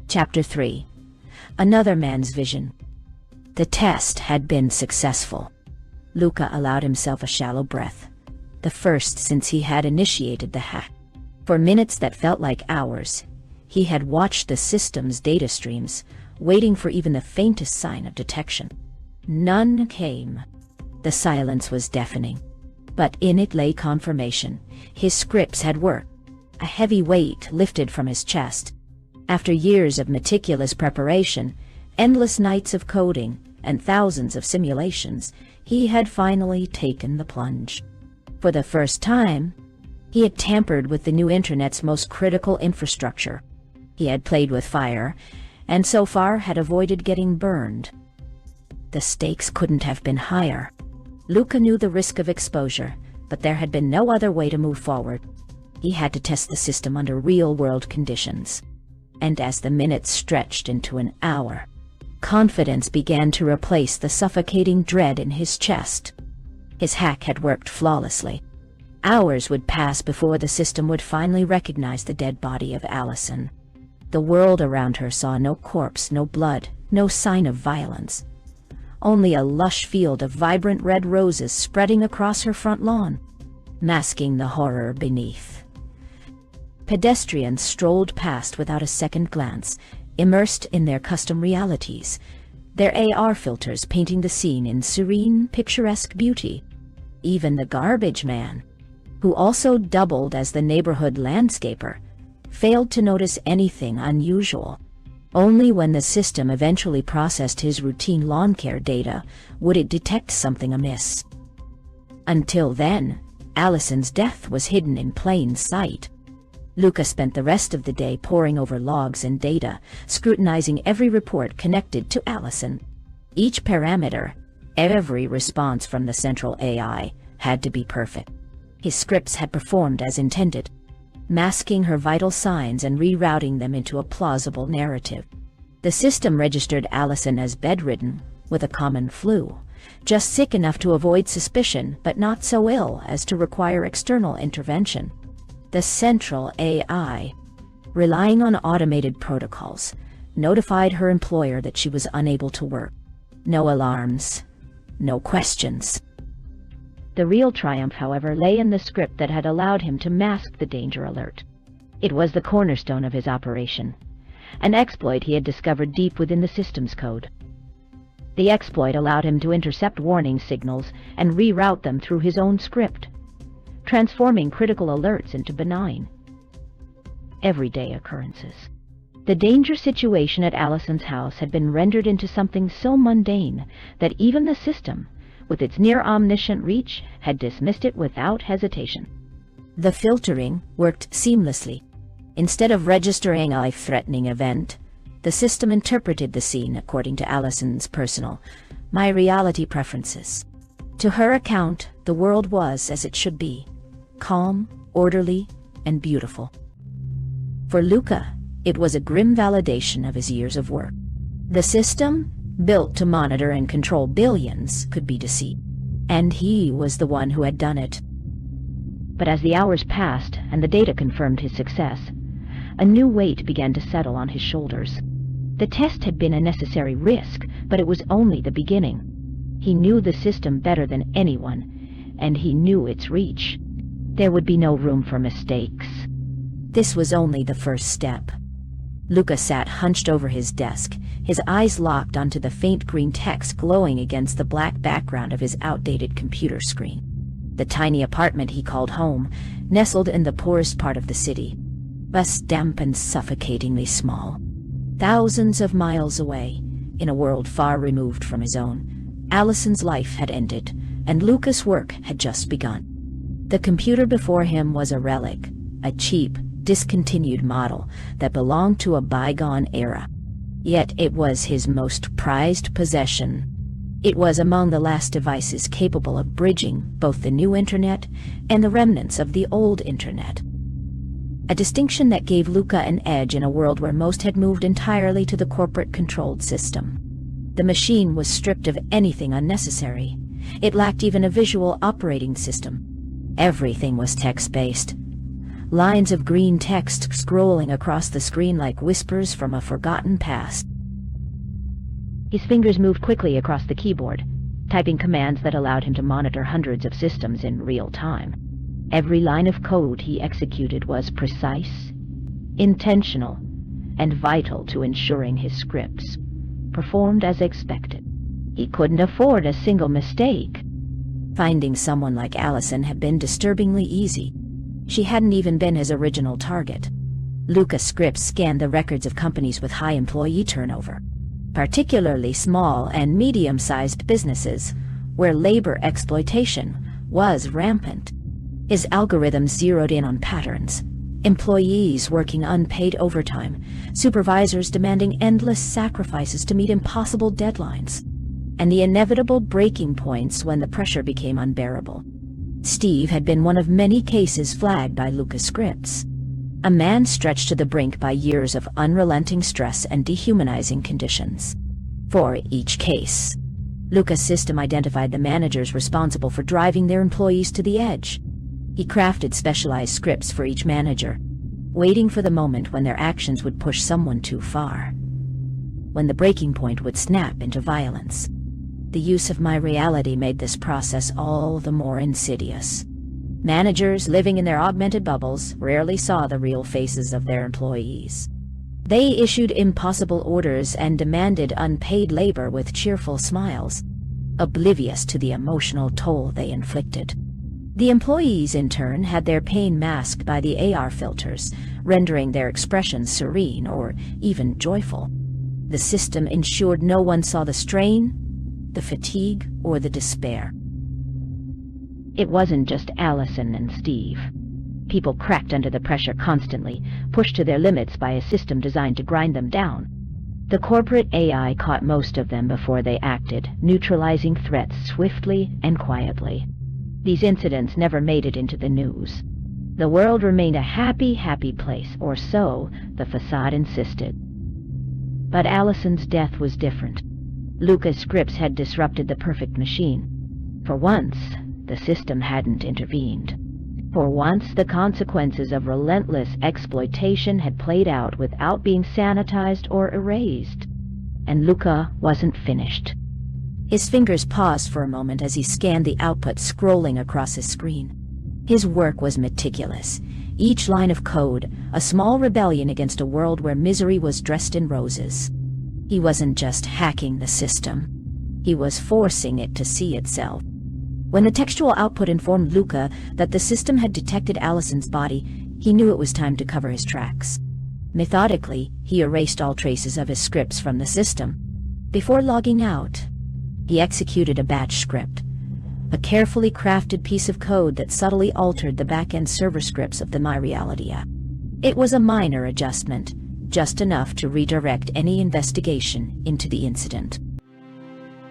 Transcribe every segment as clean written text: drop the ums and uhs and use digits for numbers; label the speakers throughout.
Speaker 1: Chapter 3. Another man's vision. The test had been successful. Luca allowed himself a shallow breath, the first since he had initiated the hack. For minutes that felt like hours, he had watched the system's data streams, waiting for even the faintest sign of detection. None came. The silence was deafening, but in it lay confirmation. His scripts had worked. A heavy weight lifted from his chest. After years of meticulous preparation, endless nights of coding, and thousands of simulations, he had finally taken the plunge. For the first time, he had tampered with the new internet's most critical infrastructure. He had played with fire, and so far had avoided getting burned. The stakes couldn't have been higher. Luca knew the risk of exposure, but there had been no other way to move forward. He had to test the system under real-world conditions. And as the minutes stretched into an hour, confidence began to replace the suffocating dread in his chest. His hack had worked flawlessly. Hours would pass before the system would finally recognize the dead body of Allison. The world around her saw no corpse, no blood, no sign of violence. Only a lush field of vibrant red roses spreading across her front lawn, masking the horror beneath. Pedestrians strolled past without a second glance, immersed in their custom realities, their AR filters painting the scene in serene, picturesque beauty. Even the garbage man, who also doubled as the neighborhood landscaper, failed to notice anything unusual. Only when the system eventually processed his routine lawn care data would it detect something amiss. Until then, Allison's death was hidden in plain sight. Luca spent the rest of the day poring over logs and data, scrutinizing every report connected to Allison. Each parameter, every response from the central AI, had to be perfect. His scripts had performed as intended, masking her vital signs and rerouting them into a plausible narrative. The system registered Allison as bedridden, with a common flu, just sick enough to avoid suspicion but not so ill as to require external intervention. The central AI, relying on automated protocols, notified her employer that she was unable to work. No alarms, no questions. The real triumph, however, lay in the script that had allowed him to mask the danger alert. It was the cornerstone of his operation, an exploit he had discovered deep within the system's code. The exploit allowed him to intercept warning signals and reroute them through his own script, transforming critical alerts into benign, everyday occurrences. The danger situation at Allison's house had been rendered into something so mundane that even the system, with its near-omniscient reach, had dismissed it without hesitation. The filtering worked seamlessly. Instead of registering a life-threatening event, the system interpreted the scene according to Allison's personal, my reality preferences. To her account, the world was as it should be, calm, orderly, and beautiful. For Luca, it was a grim validation of his years of work. The system, built to monitor and control billions, could be deceived, and he was the one who had done it. But as the hours passed and the data confirmed his success, a new weight began to settle on his shoulders. The test had been a necessary risk, but it was only the beginning. He knew the system better than anyone, and he knew its reach. There would be no room for mistakes. This was only the first step. Luca sat hunched over his desk, his eyes locked onto the faint green text glowing against the black background of his outdated computer screen. The tiny apartment he called home, nestled in the poorest part of the city, was damp and suffocatingly small. Thousands of miles away, in a world far removed from his own, Allison's life had ended, and Luca's work had just begun. The computer before him was a relic, a cheap, discontinued model that belonged to a bygone era. Yet it was his most prized possession. It was among the last devices capable of bridging both the new internet and the remnants of the old internet. A distinction that gave Luca an edge in a world where most had moved entirely to the corporate-controlled system. The machine was stripped of anything unnecessary. It lacked even a visual operating system. Everything was text-based. lines of green text scrolling across the screen like whispers from a forgotten past.
Speaker 2: His fingers moved quickly across the keyboard, typing commands that allowed him to monitor hundreds of systems in real time. Every line of code he executed was precise, intentional, and vital to ensuring his scripts performed as expected. He couldn't afford a single mistake.
Speaker 1: Finding someone like Allison had been disturbingly easy. She hadn't even been his original target. Lucas Scripps scanned the records of companies with high employee turnover, particularly small and medium-sized businesses, where labor exploitation was rampant. His algorithms zeroed in on patterns: employees working unpaid overtime, supervisors demanding endless sacrifices to meet impossible deadlines, and the inevitable breaking points when the pressure became unbearable. Steve had been one of many cases flagged by Lucas Scripps, a man stretched to the brink by years of unrelenting stress and dehumanizing conditions. For each case, Lucas' system identified the managers responsible for driving their employees to the edge. He crafted specialized scripts for each manager, waiting for the moment when their actions would push someone too far, when the breaking point would snap into violence. The use of my reality made this process all the more insidious. Managers living in their augmented bubbles rarely saw the real faces of their employees. They issued impossible orders and demanded unpaid labor with cheerful smiles, oblivious to the emotional toll they inflicted. The employees, in turn, had their pain masked by the AR filters, rendering their expressions serene or even joyful. The system ensured no one saw the strain, the fatigue, or the despair.
Speaker 2: It wasn't just Allison and Steve. People cracked under the pressure constantly, pushed to their limits by a system designed to grind them down. The corporate AI caught most of them before they acted, neutralizing threats swiftly and quietly. These incidents never made it into the news. The world remained a happy, happy place, or so the façade insisted. But Allison's death was different. Lucas Scripps had disrupted the perfect machine. For once, the system hadn't intervened. For once, the consequences of relentless exploitation had played out without being sanitized or erased. And Luca wasn't finished.
Speaker 1: His fingers paused for a moment as he scanned the output scrolling across his screen. His work was meticulous. Each line of code, a small rebellion against a world where misery was dressed in roses. He wasn't just hacking the system. He was forcing it to see itself. When the textual output informed Luca that the system had detected Allison's body, he knew it was time to cover his tracks. Methodically, he erased all traces of his scripts from the system. Before logging out, he executed a batch script, a carefully crafted piece of code that subtly altered the back-end server scripts of the My Reality app. It was a minor adjustment, just enough to redirect any investigation into the incident.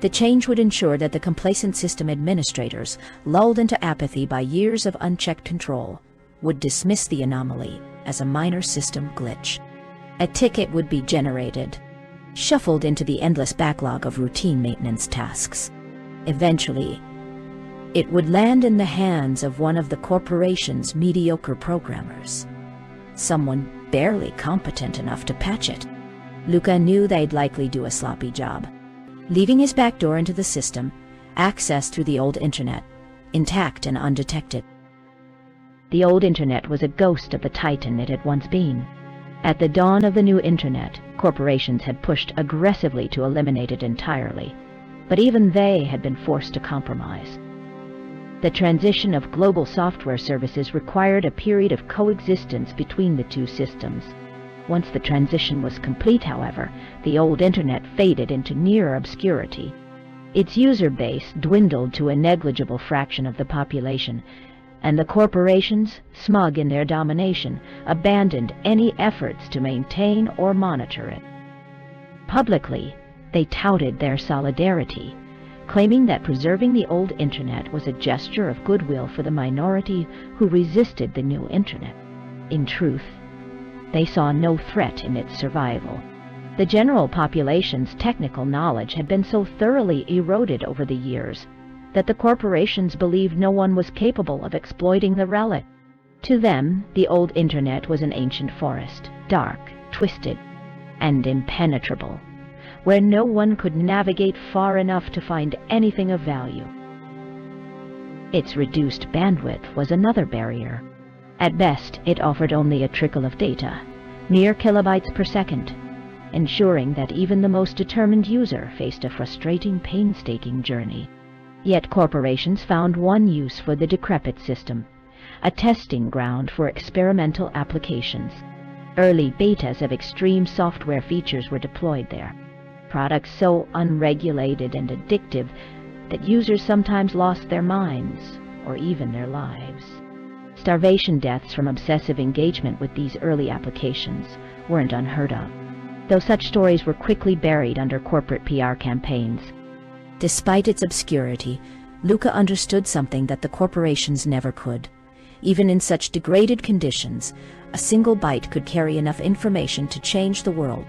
Speaker 1: The change would ensure that the complacent system administrators, lulled into apathy by years of unchecked control, would dismiss the anomaly as a minor system glitch. A ticket would be generated, shuffled into the endless backlog of routine maintenance tasks. Eventually, it would land in the hands of one of the corporation's mediocre programmers, someone barely competent enough to patch it. Luca knew they'd likely do a sloppy job, leaving his backdoor into the system, access through the old internet, intact and undetected.
Speaker 2: The old internet was a ghost of the titan it had once been. At the dawn of the new internet, corporations had pushed aggressively to eliminate it entirely, but even they had been forced to compromise. The transition of global software services required a period of coexistence between the two systems. Once the transition was complete, however, the old internet faded into near obscurity. Its user base dwindled to a negligible fraction of the population, and the corporations, smug in their domination, abandoned any efforts to maintain or monitor it. Publicly, they touted their solidarity, claiming that preserving the old internet was a gesture of goodwill for the minority who resisted the new internet. In truth, they saw no threat in its survival. The general population's technical knowledge had been so thoroughly eroded over the years that the corporations believed no one was capable of exploiting the relic. To them, the old internet was an ancient forest, dark, twisted, and impenetrable, where no one could navigate far enough to find anything of value. Its reduced bandwidth was another barrier. At best, it offered only a trickle of data, mere kilobytes per second, ensuring that even the most determined user faced a frustrating, painstaking journey. Yet corporations found one use for the decrepit system, a testing ground for experimental applications. Early betas of extreme software features were deployed there, products so unregulated and addictive that users sometimes lost their minds, or even their lives. Starvation deaths from obsessive engagement with these early applications weren't unheard of, though such stories were quickly buried under corporate PR campaigns.
Speaker 1: Despite its obscurity, Luca understood something that the corporations never could. Even in such degraded conditions, a single byte could carry enough information to change the world.